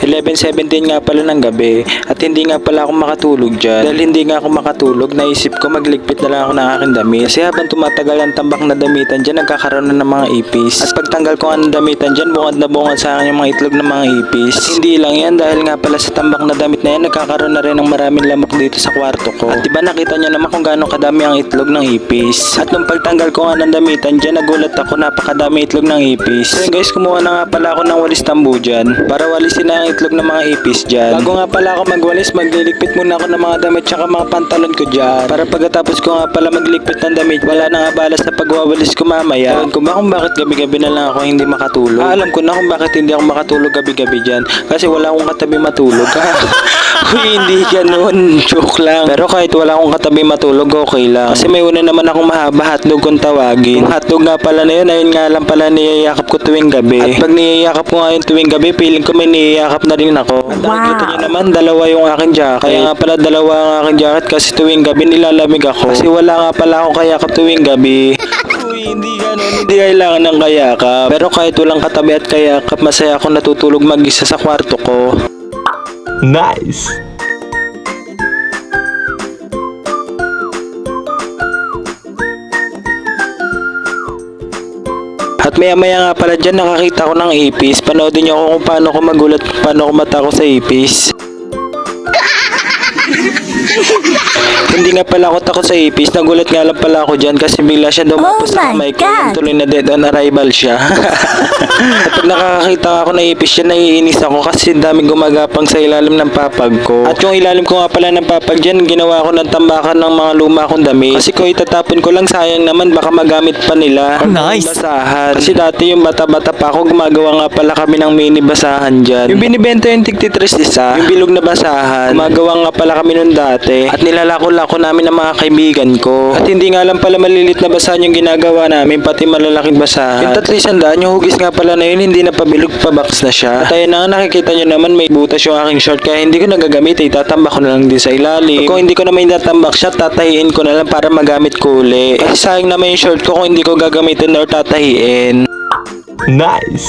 11:17 nga pala ng gabi at hindi nga pala ako makatulog dyan. Dahil hindi nga ako makatulog, naisip ko magligpit na lang ako ng aking damit. Kasi habang tumatagal ang tambak na damitan dyan, nagkakaroon na ng mga ipis. At pagtanggal ko nga ng damitan dyan, bungad na bungad sa akin yung mga itlog ng mga ipis. At hindi lang yan, dahil nga pala sa tambak na damit na yan, nagkakaroon na rin ng maraming lamok dito sa kwarto ko. At diba nakita nyo naman kung gaano kadami ang itlog ng ipis. At nung pagtanggal ko nga ng damitan dyan, nagulat ako, napakadami itlog ng ipis. So guys, kumuha na nga pala ako ng walis tambo dyan para walisin na ang itlog ng mga ipis dyan. Bago nga pala ako magwalis, magliligpit muna ako ng mga damit tsaka mga pantalon ko dyan. Para pagkatapos ko nga pala magligpit ng damit, wala nang abala sa pagwawalis ko mamaya. Alam ko ba kung bakit gabi-gabi na lang ako hindi makatulog? Alam ko na kung bakit hindi ako makatulog gabi-gabi dyan. Kasi wala akong katabi matulog. Uy, hindi ganun. Joke lang. Pero kahit wala akong katabi matulog, okay lang. Kasi may una naman akong mahaba hotdog kung tawagin. Yung hotdog nga pala na yun, ayun nga lang pala niyayakap ko tuwing gabi. At pag niyayakap ko nga yun tuwing gabi, feeling ko may niyayakap na rin ako. At nakikita nyo naman, dalawa yung aking jacket. Kaya nga pala dalawa ang aking jacket kasi tuwing gabi nilalamig ako. Kasi wala nga pala akong kayakap tuwing gabi. Uy, hindi ganun. Hindi kailangan ng kayakap. Pero kahit walang katabi at kayakap, masaya akong natutulog mag-isa sa kwarto ko. Nice! At maya-maya nga pala dyan nakakita ko ng ipis. Panoodin nyo ako kung paano ko magulat, paano ko matako sa ipis. Hindi nga pala ako takot sa ipis, nagulat nga lang pala ako dyan kasi bigla siya dumapos sa kamay ko. Tuloy na dead on arrival siya. At pag nakakakita ako ng ipis siya, naiinis ako kasi daming gumagapang sa ilalim ng papag ko. At yung ilalim ko nga pala ng papag dyan, ginawa ko ng tambakan ng mga luma kong damit. Kasi kung itatapon ko lang, sayang naman, baka magamit pa nila. Nice! Basahan. Kasi dati yung bata-bata pa ako, gumagawa nga pala kami ng mini basahan dyan. Yung binibenta yung tig-3 isa, yung bilog na basahan, gumagawa nga pala kami nun dati. At nilalako-lako namin ng mga kaibigan ko. At hindi nga lang pala malilit na basahan yung ginagawa namin, pati malalaking basahan. Yung 300, yung hugis nga pala na yun, hindi na pabilog, pa-box na siya. At ayun na nga, nakikita nyo naman may butas yung aking short, kaya hindi ko nagagamit, itatambak ko na lang din sa ilalim. Kung hindi ko na may natambak siya, tatahiin ko na lang para magamit ko uli. Kasi sayang naman yung short ko kung hindi ko gagamitin or tatahiin. Nice!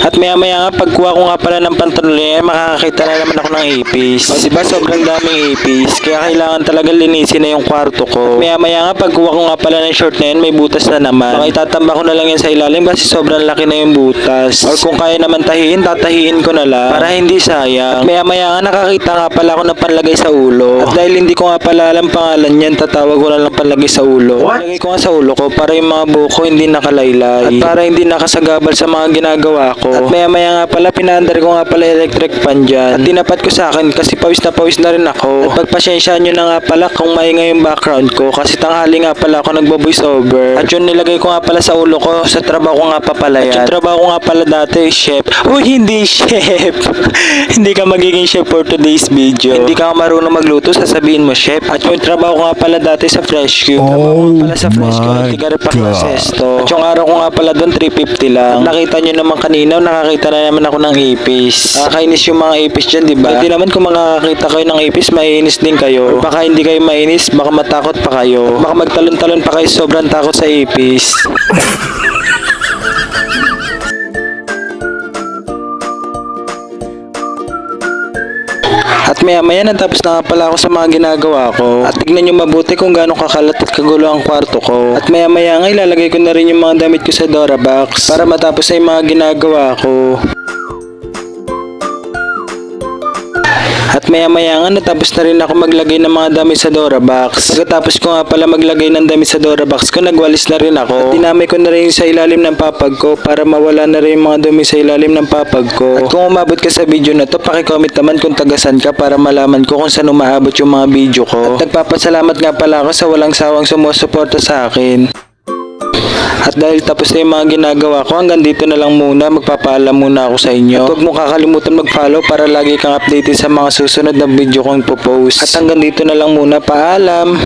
At maya-maya nga, pagkuha ko nga pala ng pantalon niya, makakakita na naman ako ng ipis. O diba, sobrang daming ipis, kaya kailangan talaga linisin na yung kwarto ko. At maya-maya nga, pagkuha ko nga pala ng short na yun, may butas na naman. Baka itatamba ko na lang yan sa ilalim kasi sobrang laki na yung butas. Or kung kaya naman tahiin, tatahiin ko na lang para hindi sayang. At maya-maya nga, nakakita nga pala ako ng panlagay sa ulo. At dahil hindi ko nga pala alam pangalan yan, tatawag ko na lang panlagay sa ulo. Lagay ko nga sa ulo ko para yung mga buhok ko hindi nakalaylay. At para hindi nakasagabal sa mga ginagawa ko. At maya-maya nga pala, pinaandar ko nga pala electric fan dyan. At tinapat ko sa akin kasi pawis na rin ako. At pagpasyensyahan nyo na nga pala kung maingay yung background ko kasi tanghali nga pala ako nagbo-voice over. At yun nilagay ko nga pala sa ulo ko sa trabaho ko nga papala yan. At yung trabaho ko nga pala dati, chef. Uy, hindi chef! Hindi ka magiging chef for today's video. Hindi ka marunong magluto, sasabihin mo chef. At yung trabaho ko nga pala dati sa Fresh Cube. Trabaho ko pala sa Fresh Cube, tigarap ako ng sesto. At yung araw ko nga pala doon, 350 lang. At nakita nyo naman kanina, nakakita na naman ako ng ipis. Nakakainis yung mga ipis dyan, diba? Hindi naman kung makakakita kayo ng ipis, maiinis din kayo. Or baka hindi kayo mainis, baka matakot pa kayo. Baka magtalon-talon pa kayo, sobrang takot sa ipis. At maya-maya natapos na nga pala ako sa mga ginagawa ko. At tignan nyo mabuti kung gaano kakalat at kagulo ang kwarto ko. At maya-maya nga ilalagay ko na rin yung mga damit ko sa Dora box para matapos na yung mga ginagawa ko. At maya-maya nga natapos na rin ako maglagay ng mga damit sa Dora box. Pagkatapos ko nga pala maglagay ng damit sa Dora box ko, nagwalis na rin ako. At dinamay ko na rin sa ilalim ng papag ko para mawala na rin yung mga dumi sa ilalim ng papag ko. At kung umabot ka sa video na to, paki-comment naman kung tagasan ka para malaman ko kung saan umaabot yung mga video ko. At nagpapasalamat nga pala ako sa walang sawang sumusuporta sa akin. At dahil tapos na yung mga ginagawa ko, hanggang dito na lang muna. Magpapaalam muna ako sa inyo. At huwag mo kakalimutan mag-follow para lagi kang updated sa mga susunod na video kong ipopost. At hanggang dito na lang muna. Paalam!